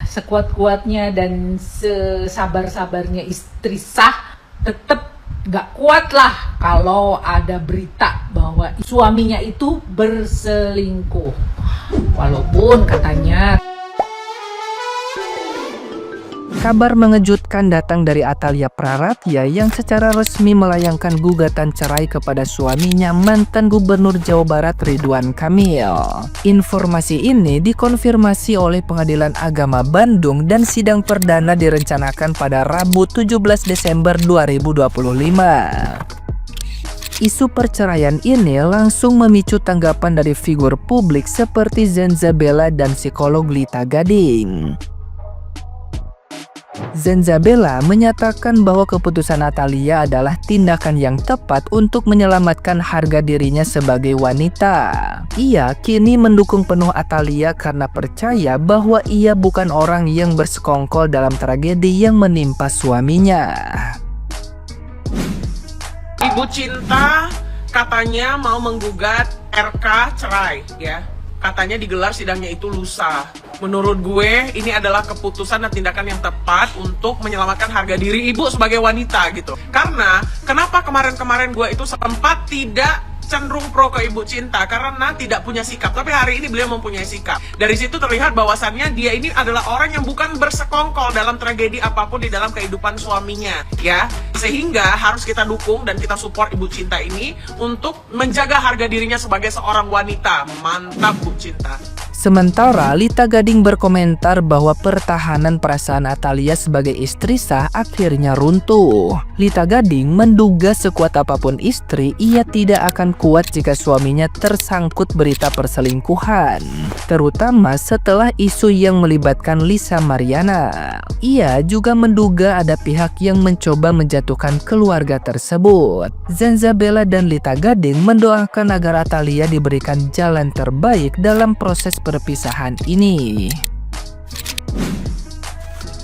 sekuat-kuatnya dan sesabar-sabarnya istri sah, tetap gak kuat lah kalau ada berita bahwa suaminya itu berselingkuh. Walaupun katanya kabar mengejutkan datang dari Atalia Praratya yang secara resmi melayangkan gugatan cerai kepada suaminya, mantan Gubernur Jawa Barat Ridwan Kamil. Informasi ini dikonfirmasi oleh Pengadilan Agama Bandung dan sidang perdana direncanakan pada Rabu 17 Desember 2025. Isu perceraian ini langsung memicu tanggapan dari figur publik seperti Zenzabella dan psikolog Lita Gading. Zenzabella menyatakan bahwa keputusan Atalia adalah tindakan yang tepat untuk menyelamatkan harga dirinya sebagai wanita. Ia kini mendukung penuh Atalia karena percaya bahwa ia bukan orang yang bersekongkol dalam tragedi yang menimpa suaminya. Ibu Cinta katanya mau menggugat RK cerai ya. Katanya digelar sidangnya itu lusa. Menurut gue ini adalah keputusan dan tindakan yang tepat untuk menyelamatkan harga diri ibu sebagai wanita gitu. Karena kenapa kemarin-kemarin gue itu sempat tidak cenderung pro ke Ibu Cinta karena tidak punya sikap, tapi hari ini beliau mempunyai sikap. Dari situ terlihat bahwasannya dia ini adalah orang yang bukan bersekongkol dalam tragedi apapun di dalam kehidupan suaminya ya. Sehingga harus kita dukung dan kita support Ibu Cinta ini untuk menjaga harga dirinya sebagai seorang wanita. Mantap Bu Cinta. Sementara Lita Gading berkomentar bahwa pertahanan perasaan Atalia sebagai istri sah akhirnya runtuh. Lita Gading menduga sekuat apapun istri, ia tidak akan kuat jika suaminya tersangkut berita perselingkuhan, terutama setelah isu yang melibatkan Lisa Mariana. Ia juga menduga ada pihak yang mencoba menjatuhkan keluarga tersebut. Zenzabella dan Lita Gading mendoakan agar Atalia diberikan jalan terbaik dalam proses perpisahan ini.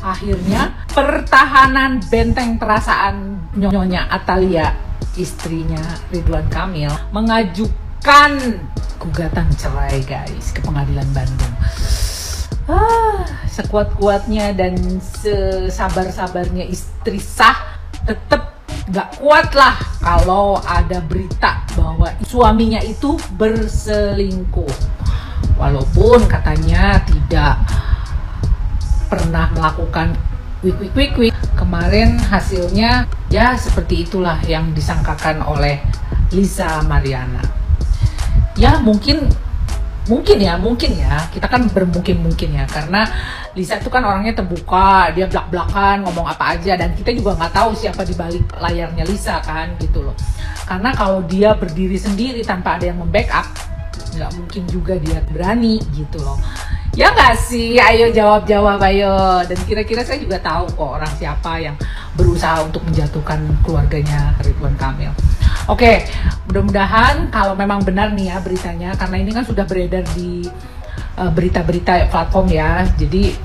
akhirnya pertahanan benteng perasaan Nyonya Atalia, istrinya Ridwan Kamil, mengajukan gugatan cerai guys ke Pengadilan Bandung. Sekuat-kuatnya dan sesabar-sabarnya istri sah, tetap gak kuat lah kalau ada berita bahwa suaminya itu berselingkuh. Walaupun katanya tidak pernah melakukan wik. Kemarin hasilnya ya seperti itulah yang disangkakan oleh Lisa Mariana. Ya mungkin ya kita kan bermungkin ya, karena Lisa itu kan orangnya terbuka, dia blak-blakan ngomong apa aja, dan kita juga nggak tahu siapa di balik layarnya Lisa kan gitu loh. Karena kalau dia berdiri sendiri tanpa ada yang membackup, nggak mungkin juga dia berani gitu loh. Ya nggak sih? Ayo jawab ayo. Dan kira-kira saya juga tahu kok orang siapa yang berusaha untuk menjatuhkan keluarganya Ridwan Kamil. Oke, mudah-mudahan kalau memang benar nih ya beritanya, karena ini kan sudah beredar di berita-berita platform ya. Jadi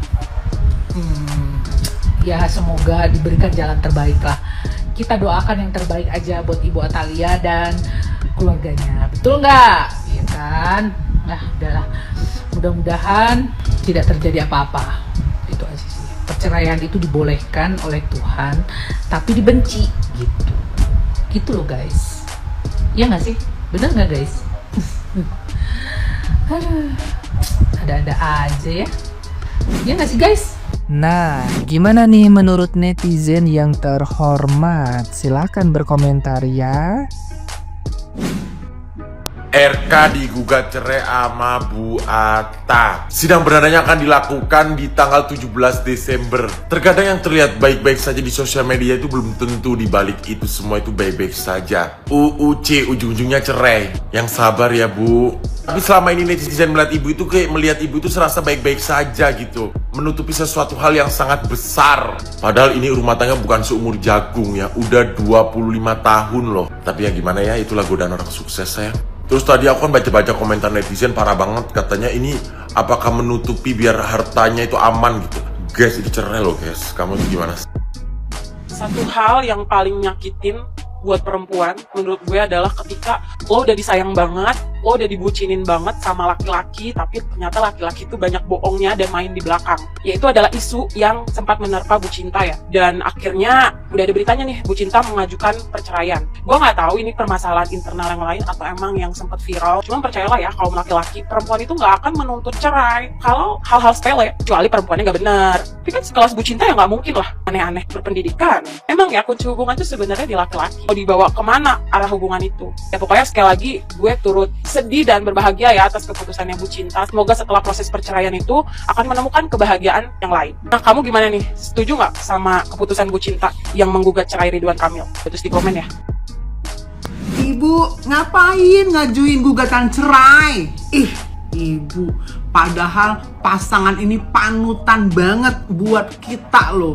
ya semoga diberikan jalan terbaik lah. Kita doakan yang terbaik aja buat Ibu Atalia dan keluarganya. Betul nggak? Iya kan? Nah, udahlah. Mudah-mudahan tidak terjadi apa-apa. Itu aja sih. Perceraian itu dibolehkan oleh Tuhan, tapi dibenci gitu. Gitu loh guys. Iya nggak sih? Bener nggak guys? Ada-ada aja ya. Iya nggak sih guys? Nah, gimana nih menurut netizen yang terhormat? Silahkan berkomentar ya. RK digugat cerai sama Bu Atta. Sidang perdananya akan dilakukan di tanggal 17 Desember. Terkadang yang terlihat baik-baik saja di sosial media itu belum tentu di balik itu semua itu baik-baik saja. UUC ujung-ujungnya cerai. Yang sabar ya Bu. Tapi selama ini netizen melihat ibu itu serasa baik-baik saja gitu. Menutupi sesuatu hal yang sangat besar. Padahal ini rumah tangga bukan seumur jagung ya. Udah 25 tahun loh. Tapi ya gimana ya, itulah godaan orang sukses saya. Terus tadi aku kan baca-baca komentar netizen parah banget. Katanya ini apakah menutupi biar hartanya itu aman gitu. Guys, itu cerai loh guys. Kamu itu gimana? Satu hal yang paling nyakitin buat perempuan menurut gue adalah ketika lo udah disayang banget, lo udah dibucinin banget sama laki-laki, tapi ternyata laki-laki itu banyak bohongnya dan main di belakang. Yaitu adalah isu yang sempat menerpa Bu Cinta ya. Dan akhirnya udah ada beritanya nih, Bu Cinta mengajukan perceraian. Gue nggak tahu ini permasalahan internal yang lain atau emang yang sempat viral. Cuman percayalah ya, kalau laki-laki, perempuan itu nggak akan menuntut cerai kalau hal-hal sepele, kecuali perempuannya nggak benar. Tapi kan sekelas Bu Cinta ya nggak mungkin lah aneh-aneh berpendidikan. Emang ya kunci hubungan itu sebenarnya di laki-laki. Mau dibawa kemana arah hubungan itu? Ya pokoknya sekali lagi gue turut sedih dan berbahagia ya atas keputusannya Bu Cinta. Semoga setelah proses perceraian itu akan menemukan kebahagiaan yang lain. Nah, kamu gimana nih? Setuju nggak sama keputusan Bu Cinta yang menggugat cerai Ridwan Kamil? Terus di komen ya. Ibu ngapain ngajuin gugatan cerai? Ibu, padahal pasangan ini panutan banget buat kita loh.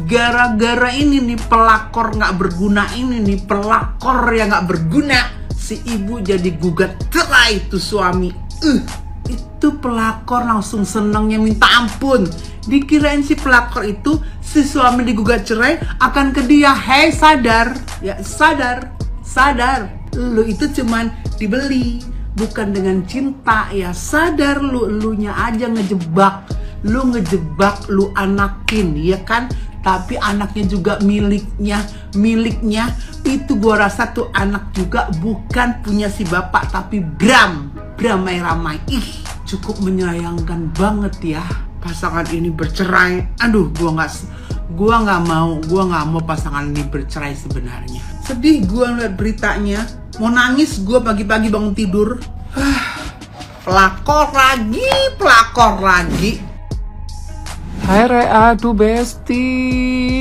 Gara-gara ini nih pelakor nggak berguna ini nih, pelakor yang nggak berguna, si ibu jadi gugat cerai tuh suami. Itu pelakor langsung senengnya minta ampun. Dikirain si pelakor itu si suami digugat cerai akan ke dia. Hei, sadar ya, sadar. Lu itu cuman dibeli, bukan dengan cinta ya. Sadar, lunya aja ngejebak. Lu ngejebak, lu anakin ya kan. Tapi anaknya juga miliknya itu gua rasa tuh anak juga bukan punya si bapak tapi Bram Ramai. Cukup menyayangkan banget ya pasangan ini bercerai. Aduh, gua nggak mau pasangan ini bercerai sebenarnya. Sedih gua ngeliat beritanya, mau nangis gua pagi-pagi bangun tidur. Pelakor lagi. Hai Rea, aduh Besti,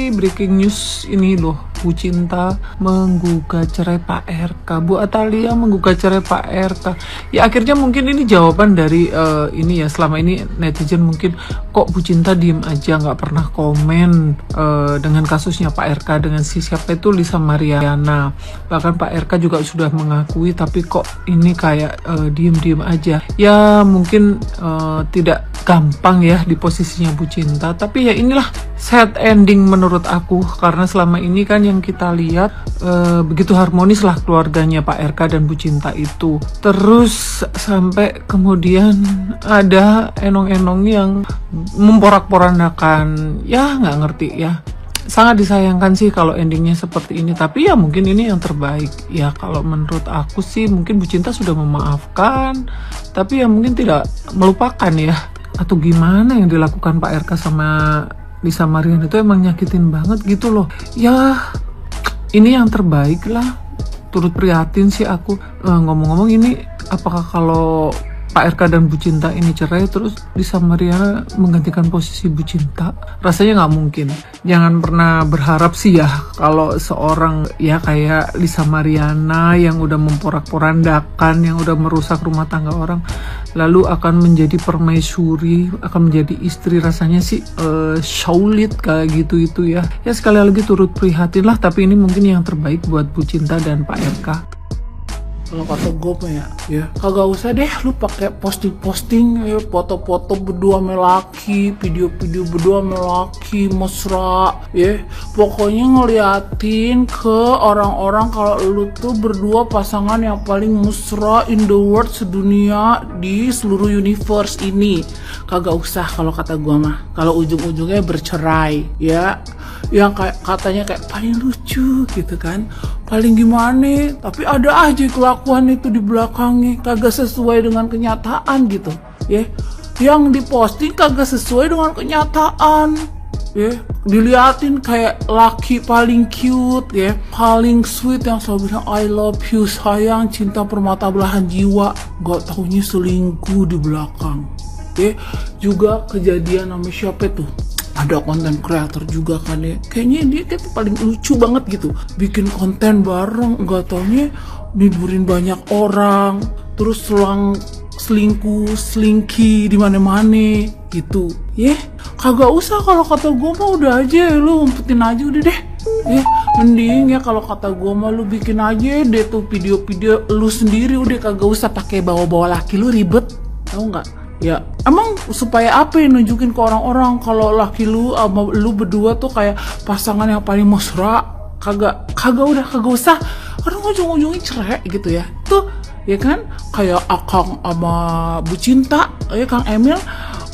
breaking news ini loh, Bu Cinta menggugat cerai Pak RK, Bu Atalia menggugat cerai Pak RK. Ya akhirnya mungkin ini jawaban dari ini ya, selama ini netizen mungkin kok Bu Cinta diem aja nggak pernah komen dengan kasusnya Pak RK dengan si siapa itu Lisa Mariana. Bahkan Pak RK juga sudah mengakui, tapi kok ini kayak diem aja. Ya mungkin tidak gampang ya di posisinya Bu Cinta, tapi ya inilah sad ending menurut aku, karena selama ini kan yang kita lihat begitu harmonis lah keluarganya Pak RK dan Bu Cinta itu, terus sampai kemudian ada enong-enong yang memporak-porandakan, ya nggak ngerti ya. Sangat disayangkan sih kalau endingnya seperti ini, tapi ya mungkin ini yang terbaik ya. Kalau menurut aku sih mungkin Bu Cinta sudah memaafkan, tapi ya mungkin tidak melupakan ya, atau gimana yang dilakukan Pak RK sama Lisa Mariana itu emang nyakitin banget gitu loh ya. Ini yang terbaik lah, turut prihatin sih aku. Ngomong-ngomong ini, apakah kalau Pak RK dan Bu Cinta ini cerai terus Lisa Mariana menggantikan posisi Bu Cinta? Rasanya nggak mungkin. Jangan pernah berharap sih ya kalau seorang ya kayak Lisa Mariana yang udah memporak-porandakan, yang udah merusak rumah tangga orang, lalu akan menjadi permaisuri, akan menjadi istri. Rasanya sih sulit kayak gitu itu ya. Ya sekali lagi turut prihatin lah, tapi ini mungkin yang terbaik buat Bu Cinta dan Pak RK. Kalau kata gue ya kagak usah deh lu pakai posting ya, foto-foto berdua sama laki, video-video berdua sama laki mesra ya. Pokoknya ngeliatin ke orang-orang kalau lu tuh berdua pasangan yang paling mesra in the world sedunia, di seluruh universe ini. Kagak usah kalau kata gue mah. Kalau ujung-ujungnya bercerai ya, yang kayak katanya kayak paling lucu gitu kan, paling gimana, tapi ada aja kelakuan itu di belakangnya kagak sesuai dengan kenyataan gitu ya. Yang diposting kagak sesuai dengan kenyataan ya. Diliatin kayak laki paling cute ya, paling sweet yang selalu bilang I love you sayang, cinta permata belahan jiwa, gak taunya selingkuh di belakang ya. Juga kejadian sama siapa tuh, ada konten kreator juga kan ya, kayaknya dia kayak paling lucu banget gitu, bikin konten bareng, nggak taunya nidurin banyak orang, terus selingki di mana-mana gitu ya. Kagak usah kalau kata gue mah, udah aja lu umpetin aja udah deh ya. Mending ya kalau kata gue mah lu bikin aja deh tuh video-video lu sendiri, udah kagak usah pakai bawa-bawa laki lu ribet, tau nggak? Ya emang supaya apa ya, nunjukin ke orang-orang kalau laki lu sama lu berdua tuh kayak pasangan yang paling mesra? Kagak usah kadang ujung-ujungnya cerai gitu ya. Tuh ya kan, kayak Akang sama Bu Cinta ya, Kang Emil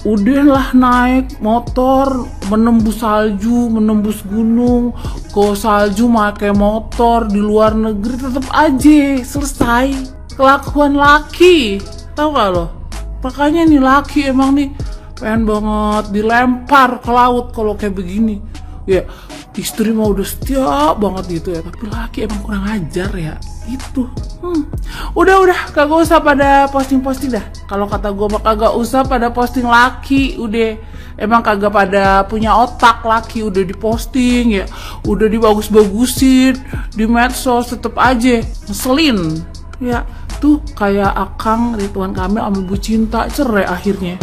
udahlah naik motor menembus salju, menembus gunung, ke salju pakai motor di luar negeri, tetap aja selesai. Kelakuan laki, tahu gak lo? Makanya nih laki emang nih pengen banget dilempar ke laut kalau kayak begini. Ya istri mah udah setia banget gitu ya, tapi laki emang kurang ajar ya itu. Udah kagak usah pada posting dah. Kalau kata gue mah kagak usah pada posting laki, udah emang kagak pada punya otak. Laki udah diposting ya, udah dibagus-bagusin di medsos, tetep aja ngeselin ya. Tuh kayak Akang, Ridwan Kamil sama Bu Cinta cerai akhirnya.